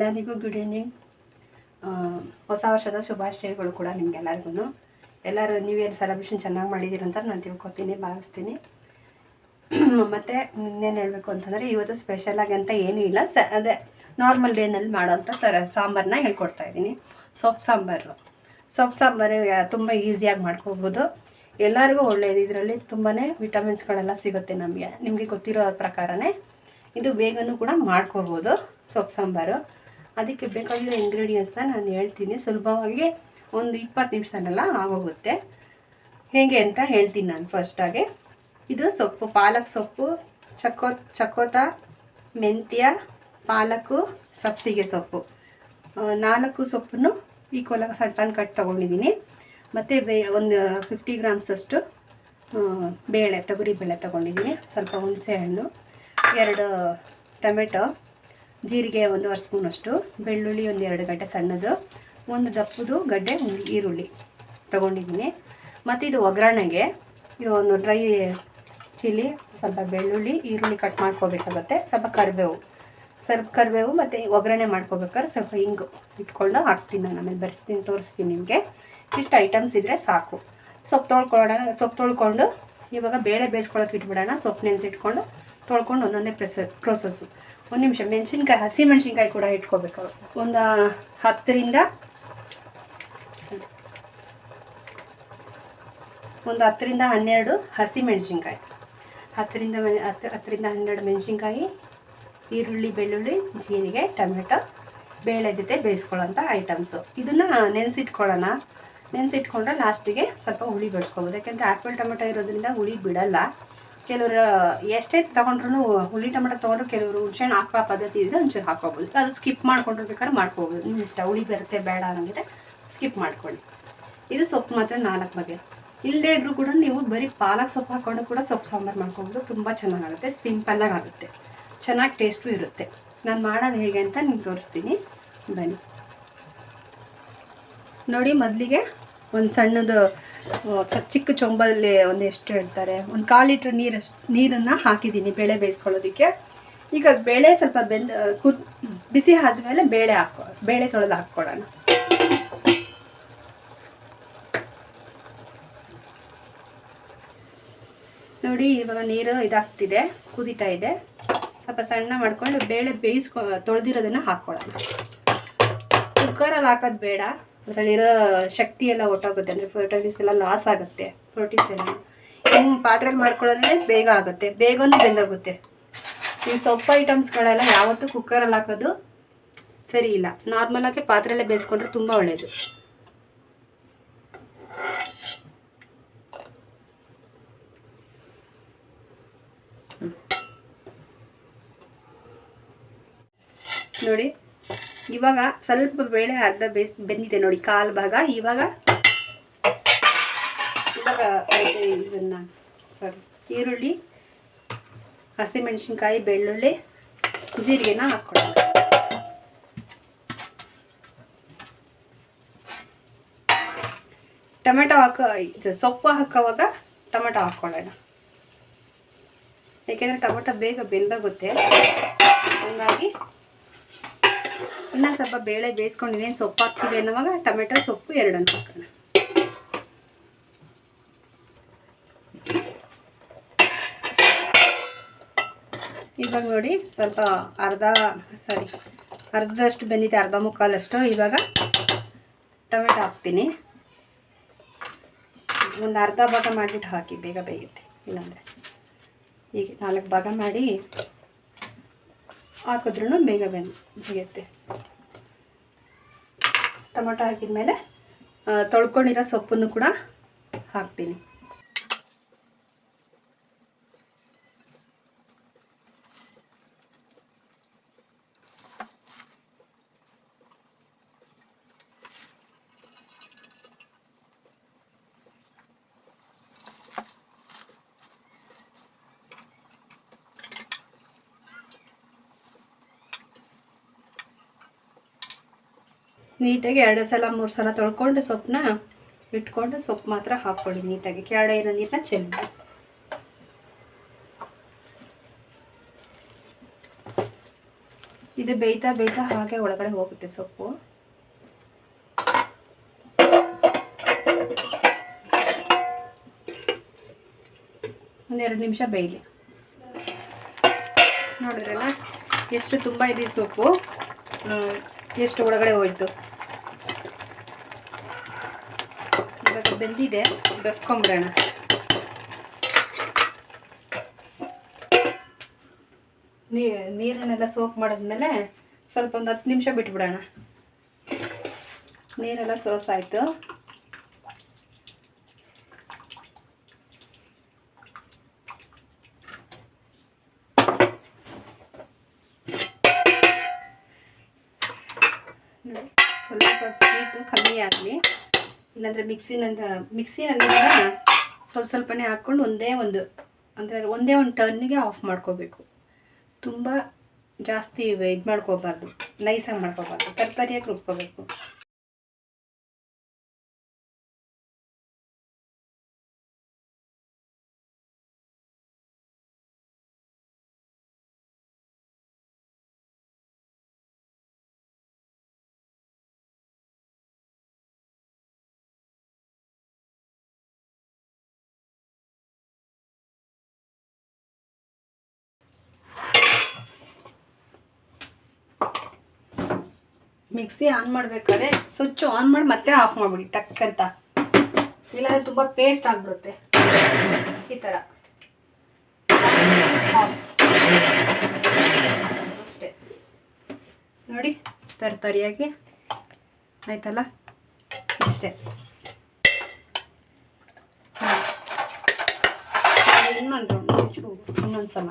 ಎಲ್ಲರಿಗೂ good evening. ಹೊಸ ವರ್ಷದ ಶುಭಾಶಯಗಳು ಕೂಡ ನಿಮಗೆಲ್ಲರಿಗೂ. ಎಲ್ಲರೂ ನ್ಯೂ ಇಯರ್ ಸೆಲೆಬ್ರೇಷನ್ ಚೆನ್ನಾಗಿ ಮಾಡಿದ್ದೀರಂತ ನಾನು ತಿಳ್ಕೊತೀನಿ, ಭಾವಿಸ್ತೀನಿ. ಮತ್ತು ಇನ್ನೇನು ಹೇಳಬೇಕು ಅಂತಂದರೆ, ಇವತ್ತು ಸ್ಪೆಷಲಾಗಿ ಅಂತ ಏನೂ ಇಲ್ಲ, ಅದೇ ನಾರ್ಮಲ್ ಡೇನಲ್ಲಿ ಮಾಡೋಂಥ ಸಾಂಬಾರನ್ನ ಹೇಳ್ಕೊಡ್ತಾಯಿದ್ದೀನಿ. ಸೊಪ್ಪು ಸಾಂಬಾರು ತುಂಬ ಈಸಿಯಾಗಿ ಮಾಡ್ಕೋಬೋದು, ಎಲ್ಲರಿಗೂ ಒಳ್ಳೆಯದು. ಇದರಲ್ಲಿ ತುಂಬಾ ವಿಟಮಿನ್ಸ್ಗಳೆಲ್ಲ ಸಿಗುತ್ತೆ ನಮಗೆ. ನಿಮಗೆ ಗೊತ್ತಿರೋ ಪ್ರಕಾರನೇ ಇದು ಬೇಗನೂ ಕೂಡ ಮಾಡ್ಕೋಬೋದು ಸೊಪ್ಪು ಸಾಂಬಾರು. ಅದಕ್ಕೆ ಬೇಕಾಗಿರೋ ಇಂಗ್ರೀಡಿಯೆಂಟ್ಸ್ನ ನಾನು ಹೇಳ್ತೀನಿ. ಸುಲಭವಾಗಿ ಒಂದು 20 ನಿಮಿಷದಲ್ಲೆಲ್ಲ ಆಗೋಗುತ್ತೆ. ಹೇಗೆ ಅಂತ ಹೇಳ್ತೀನಿ ನಾನು. ಫಸ್ಟಾಗಿ ಇದು ಸೊಪ್ಪು, ಪಾಲಕ್ ಸೊಪ್ಪು, ಚಕೋತ, ಮೆಂತ್ಯ, ಪಾಲಕು, ಸಬ್ಸಿಗೆ ಸೊಪ್ಪು, 4 ಸೊಪ್ಪನ್ನು ಈಕ್ವಲಾಗಿ ಸಣ್ಣ ಕಟ್ ತೊಗೊಂಡಿದ್ದೀನಿ. ಮತ್ತು ಒಂದು 50 ಗ್ರಾಮ್ಸಷ್ಟು ತೊಗರಿ ಬೇಳೆ ತೊಗೊಂಡಿದ್ದೀನಿ. ಸ್ವಲ್ಪ ಹುಣಸೆ ಹಣ್ಣು, 2 ಟೊಮೆಟೊ, ಜೀರಿಗೆ 1.5 ಸ್ಪೂನಷ್ಟು, ಬೆಳ್ಳುಳ್ಳಿ 1-2 ಗಡ್ಡೆ ಸಣ್ಣದು, 1 ದಪ್ಪದು ಗಡ್ಡೆ ಈರುಳ್ಳಿ ತೊಗೊಂಡಿದ್ದೀನಿ. ಮತ್ತು ಇದು ಒಗ್ಗರಣೆಗೆ ಇದು ಒಂದು ಡ್ರೈ ಚಿಲ್ಲಿ, ಸ್ವಲ್ಪ ಬೆಳ್ಳುಳ್ಳಿ, ಈರುಳ್ಳಿ ಕಟ್ ಮಾಡ್ಕೋಬೇಕಾಗುತ್ತೆ, ಸ್ವಲ್ಪ ಕರಿಬೇವು ಮತ್ತು ಒಗ್ಗರಣೆ ಮಾಡ್ಕೋಬೇಕಾದ್ರೆ ಸ್ವಲ್ಪ ಹಿಂಗು ಇಟ್ಕೊಂಡು ಹಾಕ್ತೀನಿ ನಾನು. ಆಮೇಲೆ ತೋರಿಸ್ತೀನಿ ನಿಮಗೆ. ಇಷ್ಟು ಐಟಮ್ಸ್ ಇದ್ದರೆ ಸಾಕು. ಸೊಪ್ಪು ತೊಳ್ಕೊಂಡು ಇವಾಗ ಬೇಳೆ ಬೇಯಿಸ್ಕೊಳ್ಳೋಕೆ ಇಟ್ಬಿಡೋಣ. ಸೊಪ್ಪು ನೆನೆಸಿಟ್ಕೊಂಡು ತೊಳ್ಕೊಂಡು ಒಂದೊಂದೇ ಪ್ರೋಸೆಸ್ಸು. 1 ನಿಮಿಷ. ಹಸಿ ಮೆಣಸಿನ್ಕಾಯಿ ಕೂಡ ಇಟ್ಕೋಬೇಕು. ಒಂದು 10ರಿಂದ 12 ಹಸಿ ಮೆಣಸಿನ್ಕಾಯಿ, 10ರಿಂದ 12 ಮೆಣಸಿನ್ಕಾಯಿ, ಈರುಳ್ಳಿ, ಬೆಳ್ಳುಳ್ಳಿ, ಜೀರಿಗೆ, ಟೊಮೆಟೊ, ಬೇಳೆ ಜೊತೆ ಬೇಯಿಸ್ಕೊಳ್ಳೋಂಥ ಐಟಮ್ಸು. ಇದನ್ನು ನೆನೆಸಿಟ್ಕೊಂಡ್ರೆ ಲಾಸ್ಟಿಗೆ ಸ್ವಲ್ಪ ಹುಳಿ ಬೆಳೆಸ್ಕೊಬೋದು. ಯಾಕೆಂದರೆ ಆ್ಯಪಲ್ ಟೊಮೆಟೊ ಇರೋದ್ರಿಂದ ಹುಳಿ ಬಿಡಲ್ಲ. ಕೆಲವರು ಎಷ್ಟೇ ತೊಗೊಂಡ್ರೂ ಹುಳಿ ಟೊಮೆಟೊ ತೊಗೊಂಡ್ರು ಕೆಲವರು ಹುಣಸೆಹಣ್ಣು ಹಾಕೋ ಪದ್ಧತಿ ಇದ್ದರೆ ಒಂಚೂರು ಹಾಕ್ಕೋಬೋದು. ಅದು ಸ್ಕಿಪ್ ಮಾಡ್ಕೊಂಡಿರ್ಬೇಕಾದ್ರೆ ಮಾಡ್ಕೋಬೋದು. ನಿಮ್ಮ ಇಷ್ಟ. ಹುಳಿ ಬರುತ್ತೆ ಬೇಡ ಅನ್ನೋಂಗಿದ್ರೆ ಸ್ಕಿಪ್ ಮಾಡ್ಕೊಳ್ಳಿ. ಇದು ಸೊಪ್ಪು ಮಾತ್ರ 4 ಬಗೆ. ಇಲ್ಲದೇ ಇದ್ರೂ ಕೂಡ ನೀವು ಬರೀ ಪಾಲಕ್ ಸೊಪ್ಪು ಹಾಕ್ಕೊಂಡು ಕೂಡ ಸೊಪ್ಪು ಸಾಂಬಾರು ಮಾಡ್ಕೊಬೋದು. ತುಂಬ ಚೆನ್ನಾಗಾಗುತ್ತೆ, ಸಿಂಪಲ್ಲಾಗಿ ಆಗುತ್ತೆ, ಚೆನ್ನಾಗಿ ಟೇಸ್ಟು ಇರುತ್ತೆ. ನಾನು ಮಾಡೋದು ಹೇಗೆ ಅಂತ ನಿಮ್ಗೆ ತೋರಿಸ್ತೀನಿ, ಬನ್ನಿ ನೋಡಿ. ಮೊದಲಿಗೆ ಒಂದು ಸಣ್ಣದು ಚಿಕ್ಕ ಚೊಂಬಲ್ಲಿ ಎಷ್ಟು ಹೇಳ್ತಾರೆ, ಒಂದು 1/4 ಲೀಟ್ರ್ ನೀರನ್ನು ಹಾಕಿದ್ದೀನಿ ಬೇಳೆ ಬೇಯಿಸ್ಕೊಳ್ಳೋದಕ್ಕೆ. ಈಗ ಬೇಳೆ ಸ್ವಲ್ಪ ಬಿಸಿ ಆದಮೇಲೆ ಬೇಳೆ ತೊಳೆದು ಹಾಕ್ಕೊಳ್ಳೋಣ. ನೋಡಿ, ಇವಾಗ ನೀರು ಇದಾಗ್ತಿದೆ, ಕುದೀತಾ ಇದೆ. ಸ್ವಲ್ಪ ಸಣ್ಣ ಮಾಡ್ಕೊಂಡು ಬೇಳೆ ತೊಳೆದಿರೋದನ್ನು ಹಾಕ್ಕೊಳ್ಳೋಣ. ಕುಕ್ಕರಲ್ಲಿ ಹಾಕೋದು ಬೇಡ, ಅದರಲ್ಲಿರೋ ಶಕ್ತಿ ಎಲ್ಲ ಹೊಟ್ಟೋಗುತ್ತೆ. ಅಂದರೆ ಪ್ರೋಟೀನ್ಸ್ ಎಲ್ಲ ಲಾಸ್ ಆಗುತ್ತೆ. ಪ್ರೋಟೀನ್ಸ್ ಎಲ್ಲ ಪಾತ್ರೆಯಲ್ಲಿ ಮಾಡ್ಕೊಳ್ಳೋದ್ರೆ ಬೇಗ ಆಗುತ್ತೆ, ಬೇಗನೂ ಬೆಂದೋಗುತ್ತೆ. ಈ ಸೊಪ್ಪು ಐಟಮ್ಸ್ಗಳೆಲ್ಲ ಯಾವತ್ತೂ ಕುಕ್ಕರಲ್ಲಿ ಹಾಕೋದು ಸರಿ ಇಲ್ಲ. ನಾರ್ಮಲಾಗಿ ಪಾತ್ರೆಯಲ್ಲೇ ಬೇಯಿಸ್ಕೊಂಡ್ರೆ ತುಂಬ ಒಳ್ಳೆಯದು. ನೋಡಿ, ಇವಾಗ ಸ್ವಲ್ಪ ಬೇಳೆ ಅರ್ಧ ಬೆಂದಿದೆ ನೋಡಿ, 1/4 ಭಾಗ. ಇವಾಗ ಇದನ್ನು ಈರುಳ್ಳಿ, ಹಸಿಮೆಣಸಿನ್ಕಾಯಿ, ಬೆಳ್ಳುಳ್ಳಿ, ಜೀರಿಗೆನ ಹಾಕ್ಕೊಳ್ಳೋಣ. ಟೊಮೆಟೊ ಸೊಪ್ಪು ಹಾಕೋವಾಗ ಟೊಮೆಟೊ ಹಾಕ್ಕೊಳ್ಳೋಣ. ಯಾಕೆಂದರೆ ಟೊಮೆಟೊ ಬೇಗ ಬೆಂದೋಗುತ್ತೆ. ಹಾಗಾಗಿ ಇನ್ನೊಂದು ಸ್ವಲ್ಪ ಬೇಳೆ ಬೇಯಿಸ್ಕೊಂಡಿದ್ದೀನಿ. ಸೊಪ್ಪು ಹಾಕ್ತೀವಿ ಅನ್ನೋವಾಗ ಟೊಮೆಟೊ, ಸೊಪ್ಪು 2 ಹಾಕೋಣ. ಇವಾಗ ನೋಡಿ, ಸ್ವಲ್ಪ ಅರ್ಧದಷ್ಟು ಬೆಂದಿದೆ, 1/4. ಇವಾಗ ಟೊಮೆಟೊ ಹಾಕ್ತೀನಿ. ಒಂದು ಅರ್ಧ ಭಾಗ ಮಾಡಿಬಿಟ್ಟು ಹಾಕಿ, ಬೇಗ ಬೇಯುತ್ತೆ. ಇಲ್ಲಾಂದರೆ ಹೀಗೆ 4 ಭಾಗ ಮಾಡಿ ಹಾಕಿದ್ರೂ ಬೇಗ ಬೇಯುತ್ತೆ. ಟೊಮೆಟೊ ಹಾಕಿದ ಮೇಲೆ ತೊಳ್ಕೊಂಡಿರೋ ಸೊಪ್ಪನ್ನು ಕೂಡ ಹಾಕ್ತೀನಿ. ನೀಟಾಗಿ 2 ಸಲ 3 ಸಲ ತೊಳ್ಕೊಂಡು ಸೊಪ್ಪನ್ನ ಇಟ್ಕೊಂಡು ಸೊಪ್ಪು ಮಾತ್ರ ಹಾಕ್ಕೊಳ್ಳಿ ನೀಟಾಗಿ. ಕೆಳಗಡೆ ಇರೋ ನೀರನ್ನ ಚೆಲ್ಲಿ. ಇದು ಬೇಯ್ತಾ ಬೇಯ್ತಾ ಹಾಗೆ ಒಳಗಡೆ ಹೋಗುತ್ತೆ ಸೊಪ್ಪು. ಒಂದೆರಡು ನಿಮಿಷ ಬೇಯಲಿ. ನೋಡಿದ್ರಲ್ಲ ಎಷ್ಟು ತುಂಬ ಇದೆ ಸೊಪ್ಪು, ಎಷ್ಟು ಒಳಗಡೆ ಹೋಯ್ತು. ಇವಾಗ ಬೆಂದಿದೆ, ಬಸ್ಕೊಂಬಿಡೋಣ. ನೀರನ್ನೆಲ್ಲ ಸೋಪ್ ಮಾಡಿದ್ಮೇಲೆ ಸ್ವಲ್ಪ ಒಂದು 10 ನಿಮಿಷ ಬಿಟ್ಬಿಡೋಣ. ನೀರೆಲ್ಲ ಸೋಸಾಯಿತು. ಸ್ವಲ್ಪ ಹೀಟು ಕಮ್ಮಿ ಆಗಲಿ, ಇಲ್ಲಾಂದರೆ ಮಿಕ್ಸಿನಲ್ಲಿ ಸ್ವಲ್ಪನೇ ಹಾಕ್ಕೊಂಡು ಒಂದೇ ಒಂದು ಟರ್ನಿಗೆ ಆಫ್ ಮಾಡ್ಕೋಬೇಕು. ತುಂಬ ಜಾಸ್ತಿ ಇದು ಮಾಡ್ಕೋಬಾರ್ದು, ನೈಸಾಗಿ ಮಾಡ್ಕೋಬಾರ್ದು, ತರಕಾರಿಯಾಗಿ ರುಬ್ಕೋಬೇಕು. ಮಿಕ್ಸಿ ಆನ್ ಮಾಡಬೇಕಾದ್ರೆ ಸ್ವಿಚ್ ಆನ್ ಮಾಡಿ ಮತ್ತೆ ಆಫ್ ಮಾಡಿಬಿಡಿ ಟಕ್ ಅಂತ, ಇಲ್ಲಾಂದರೆ ತುಂಬ ಪೇಸ್ಟ್ ಆಗಿಬಿಡುತ್ತೆ. ಈ ಥರ ಅಷ್ಟೇ ನೋಡಿ, ತರಿಯಾಗಿ ಆಯ್ತಲ್ಲ, ಇಷ್ಟೇ. ಇನ್ನೊಂದು ಸಲ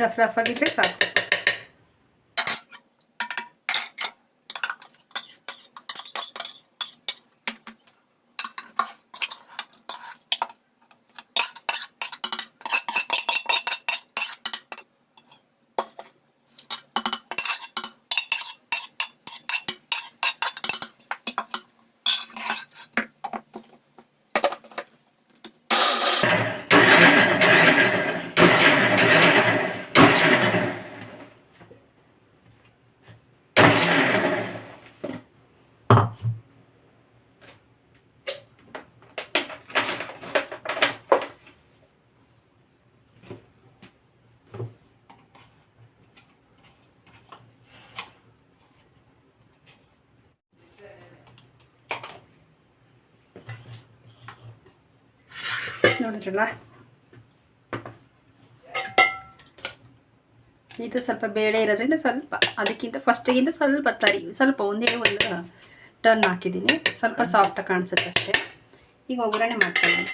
ರಫ್ ಆಗಿದ್ರೆ ಸಾಕು. ನೋಡಿದ್ರಲ್ಲ, ಇದು ಸ್ವಲ್ಪ ಬೇಳೆ ಇರೋದ್ರಿಂದ ಸ್ವಲ್ಪ ಅದಕ್ಕಿಂತ ಫಸ್ಟಿಗಿಂತ ಸ್ವಲ್ಪ ಒಂದೇ ಒಂದು ಟರ್ನ್ ಹಾಕಿದ್ದೀನಿ, ಸ್ವಲ್ಪ ಸಾಫ್ಟಾಗಿ ಕಾಣಿಸುತ್ತೆ ಅಷ್ಟೇ. ಈಗ ಒಗ್ಗರಣೆ ಮಾಡ್ತೀನಿ.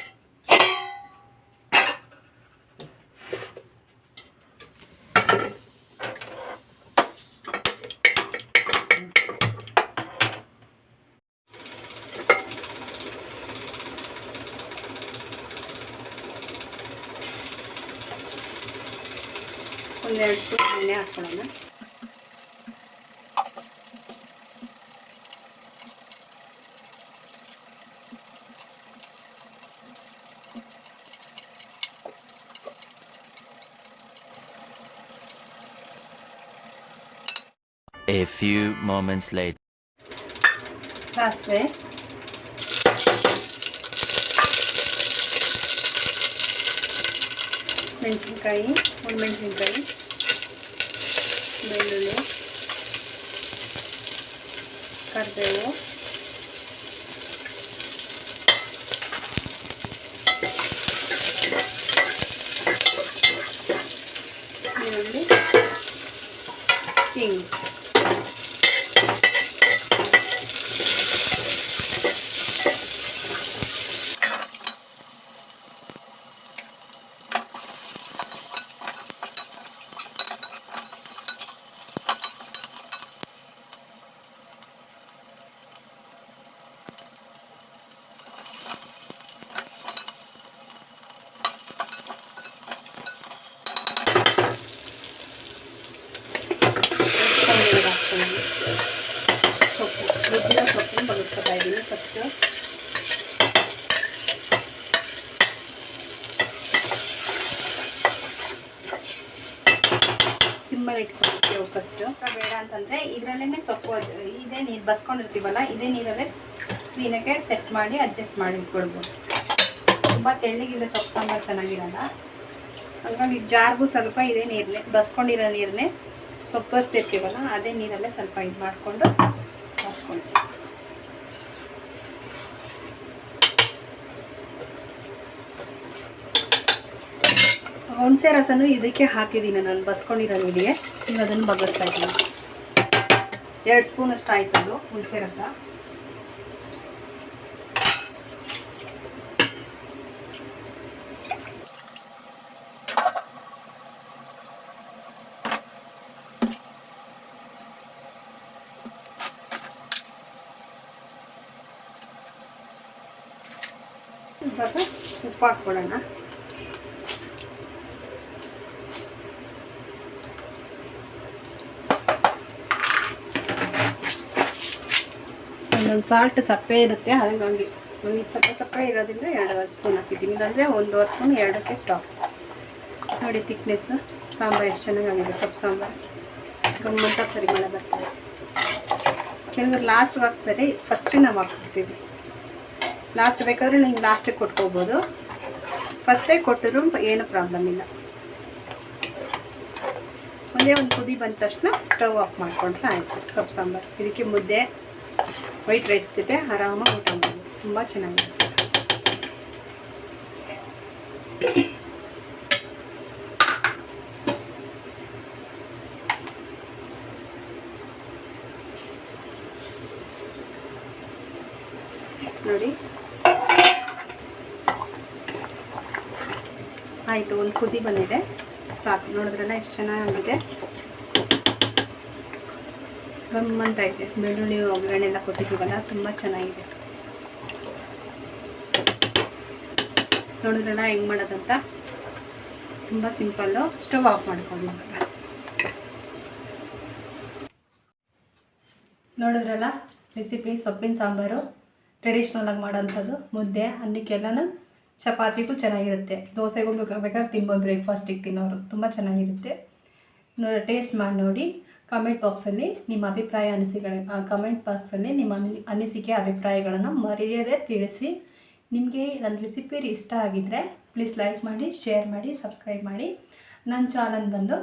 ಒಂದೆರಡು ಸ್ಪೂನ್ ಎಣ್ಣೆ ಹಾಕ್ಕೊಳ್ಳೋಣ. A few moments later. ಸಾಸಿವೆ, ಮೆಣಸಿನ್ಕಾಯಿ, ಒಣಮೆಣಸಿನ್ಕಾಯಿ, ಬೆಳ್ಳುಳ್ಳಿ, ಕರಿಬೇವು, ಈರುಳ್ಳಿ, ಫಸ್ಟು. ಸಿಮ್ಮಲ್ಲಿ ಇಟ್ಕೊಳ್ತೀವಿ ಫಸ್ಟು. ಬೇಡ ಅಂತಂದರೆ ಇದರಲ್ಲೇ ಸೊಪ್ಪು ಇದೇ ನೀರು ಬಸ್ಕೊಂಡಿರ್ತೀವಲ್ಲ, ಇದೇ ನೀರಲ್ಲೇ ಕ್ಲೀನಾಗೆ ಸೆಟ್ ಮಾಡಿ ಅಡ್ಜಸ್ಟ್ ಮಾಡಿ ಇಟ್ಕೊಳ್ಬೋದು. ತುಂಬ ತೆಳ್ಳಗಿದ್ರೆ ಸೊಪ್ಪು ಸಾಂಬಾರು ಚೆನ್ನಾಗಿರಲ್ಲ. ಹಂಗಾಗಿ ಜಾರ್ಗೂ ಸ್ವಲ್ಪ ಇದೇ ನೀರನ್ನೇ ಬಸ್ಕೊಂಡಿರೋ ನೀರನ್ನೇ ಸೊಪ್ಪು ಬಸ್ತಿರ್ತೀವಲ್ಲ ಅದೇ ನೀರಲ್ಲೇ ಸ್ವಲ್ಪ ಇದು ಮಾಡಿಕೊಂಡು ಹಾಕ್ಕೊಂಡು ಹುಣಸೆ ರಸನೂ ಇದಕ್ಕೆ ಹಾಕಿದ್ದೀನಿ ನಾನು ಬಸ್ಕೊಂಡಿರೋ ನೀರಿಗೆ. ಈಗ ಅದನ್ನು ಬಗ್ಗಿಸ್ತಾ ಇದ್ದೀನಿ. 2 ಸ್ಪೂನಷ್ಟು ಆಯ್ತು ಅದು ಹುಣಸೆ ರಸ. ಇವಾಗ ಉಪ್ಪು ಹಾಕ್ಕೊಳ್ಳೋಣ. ಒಂದೊಂದು ಸಾಲ್ಟ್ ಸಪ್ಪೆ ಇರುತ್ತೆ, ಹಾಗಾಗಿ ಒಂದು ಸಪ್ಪೆ ಇರೋದ್ರಿಂದ 2 ಸ್ಪೂನ್ ಹಾಕಿದ್ದೀನಿ. ಇಲ್ಲಾಂದರೆ 1.5 ಸ್ಪೂನ್ 2ಕ್ಕೆ ಸ್ಟಾಪ್. ನೋಡಿ ತಿಕ್ನೆಸ್ಸು ಸಾಂಬಾರು ಎಷ್ಟು ಚೆನ್ನಾಗಾಗಿದೆ. ಸೊಪ್ಪು ಸಾಂಬಾರು ಗಮ್ಮಂತ ಪರಿಮಳ ಬರ್ತದೆ. ಕೆಲವರು ಲಾಸ್ಟ್ ಹಾಕ್ತಾರೆ, ಫಸ್ಟೇ ನಾವು ಹಾಕ್ಬಿಡ್ತೀವಿ. ಲಾಸ್ಟ್ ಬೇಕಾದ್ರೆ ನೀವು ಲಾಸ್ಟಿಗೆ ಕೊಟ್ಕೋಬೋದು, ಫಸ್ಟೇ ಕೊಟ್ಟರು ಏನು ಪ್ರಾಬ್ಲಮ್ ಇಲ್ಲ. ಒಂದೇ ಒಂದು ಕುದಿ ಬಂದ ತಕ್ಷಣ ಸ್ಟವ್ ಆಫ್ ಮಾಡಿಕೊಂಡ್ರೆ ಆಯಿತು ಸೊಪ್ಪು ಸಾಂಬಾರು. ಇದಕ್ಕೆ ಮುದ್ದೆ ವೈಟ್ ರೈಸ್ ಜೊತೆ ಆರಾಮಾಗಿ ಊಟ ಮಾಡ್ಬೋದು, ತುಂಬ ಚೆನ್ನಾಗಿದೆ. ನೋಡಿ ಆಯಿತು, ಒಂದು ಕುದಿ ಬಂದಿದೆ ಸಾಕು. ನೋಡಿದ್ರಲ್ಲ ಎಷ್ಟು ಚೆನ್ನಾಗಿದೆ, ಗಮ್ಮಂತ ಇದೆ. ಬೆಳ್ಳುಳ್ಳಿ ಒಗ್ಗರಣೆ ಎಲ್ಲ ಕೊಟ್ಟಿದ್ದೀವಲ್ಲ, ತುಂಬ ಚೆನ್ನಾಗಿದೆ. ನೋಡಿದ್ರಲ್ಲ ಹೆಂಗೆ ಮಾಡೋದಂತ, ತುಂಬ ಸಿಂಪಲ್ಲು. ಸ್ಟವ್ ಆಫ್ ಮಾಡ್ಕೊಂಡು ನೋಡಿದ್ರಲ್ಲ ರೆಸಿಪಿ ಸೊಪ್ಪಿನ ಸಾಂಬಾರು ಟ್ರೆಡಿಷ್ನಲ್ ಆಗಿ ಮಾಡೋಂಥದ್ದು. ಮುದ್ದೆ ಅನ್ನಕ್ಕೆಲ್ಲನೂ ಚಪಾತಿಗೂ ಚೆನ್ನಾಗಿರುತ್ತೆ, ದೋಸೆಗೂ ಬೇಕಾದ್ರೆ ತಿನ್ಬೋದು, ಬ್ರೇಕ್ಫಾಸ್ಟಿಗೆ ತಿನ್ನೋರು ತುಂಬ ಚೆನ್ನಾಗಿರುತ್ತೆ. ಟೇಸ್ಟ್ ಮಾಡಿ ನೋಡಿ. ಕಮೆಂಟ್ ಬಾಕ್ಸಲ್ಲಿ ನಿಮ್ಮ ಅಭಿಪ್ರಾಯ ಕಮೆಂಟ್ ಬಾಕ್ಸಲ್ಲಿ ನಿಮ್ಮ ಅನಿಸಿಕೆ ಅಭಿಪ್ರಾಯಗಳನ್ನು ಮರೆಯದೇ ತಿಳಿಸಿ. ನಿಮಗೆ ನನ್ನ ರೆಸಿಪಿ ಇಷ್ಟ ಆಗಿದ್ದರೆ ಪ್ಲೀಸ್ ಲೈಕ್ ಮಾಡಿ, ಶೇರ್ ಮಾಡಿ, ಸಬ್ಸ್ಕ್ರೈಬ್ ಮಾಡಿ. ನನ್ನ ಚಾನಲ್ ಬಂದು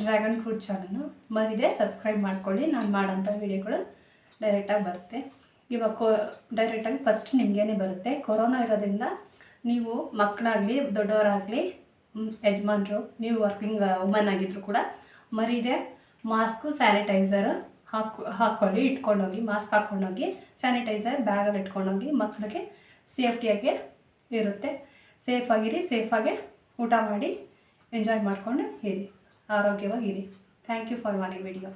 ಡ್ರ್ಯಾಗನ್ ಫ್ರೂಟ್ ಚಾನಲ್ಲು, ಮರಿದೇ ಸಬ್ಸ್ಕ್ರೈಬ್ ಮಾಡ್ಕೊಳ್ಳಿ. ನಾನು ಮಾಡೋಂಥ ವೀಡಿಯೋಗಳು ಡೈರೆಕ್ಟಾಗಿ ಬರುತ್ತೆ. ಇವಾಗ ಡೈರೆಕ್ಟಾಗಿ ಫಸ್ಟ್ ನಿಮಗೇನೆ ಬರುತ್ತೆ. ಕೊರೋನಾ ಇರೋದ್ರಿಂದ ನೀವು ಮಕ್ಕಳಾಗಲಿ ದೊಡ್ಡವರಾಗಲಿ ಯಜಮಾನರು, ನೀವು ವರ್ಕಿಂಗ್ ವುಮನ್ ಆಗಿದ್ರು ಕೂಡ ಮರಿದೆ ಮಾಸ್ಕು ಸ್ಯಾನಿಟೈಸರ್ ಹಾಕ್ಕೊಳ್ಳಿ, ಇಟ್ಕೊಂಡೋಗಿ. ಮಾಸ್ಕ್ ಹಾಕ್ಕೊಂಡೋಗಿ, ಸ್ಯಾನಿಟೈಸರ್ ಬ್ಯಾಗಲ್ಲಿ ಇಟ್ಕೊಂಡೋಗಿ. ಮಕ್ಕಳಿಗೆ ಸೇಫ್ಟಿಯಾಗಿ ಇರುತ್ತೆ. ಸೇಫಾಗಿರಿ, ಸೇಫಾಗಿ ಊಟ ಮಾಡಿ ಎಂಜಾಯ್ ಮಾಡಿಕೊಂಡು ಇರಿ, ಆರೋಗ್ಯವಾಗಿರಿ. Thank you for watching video.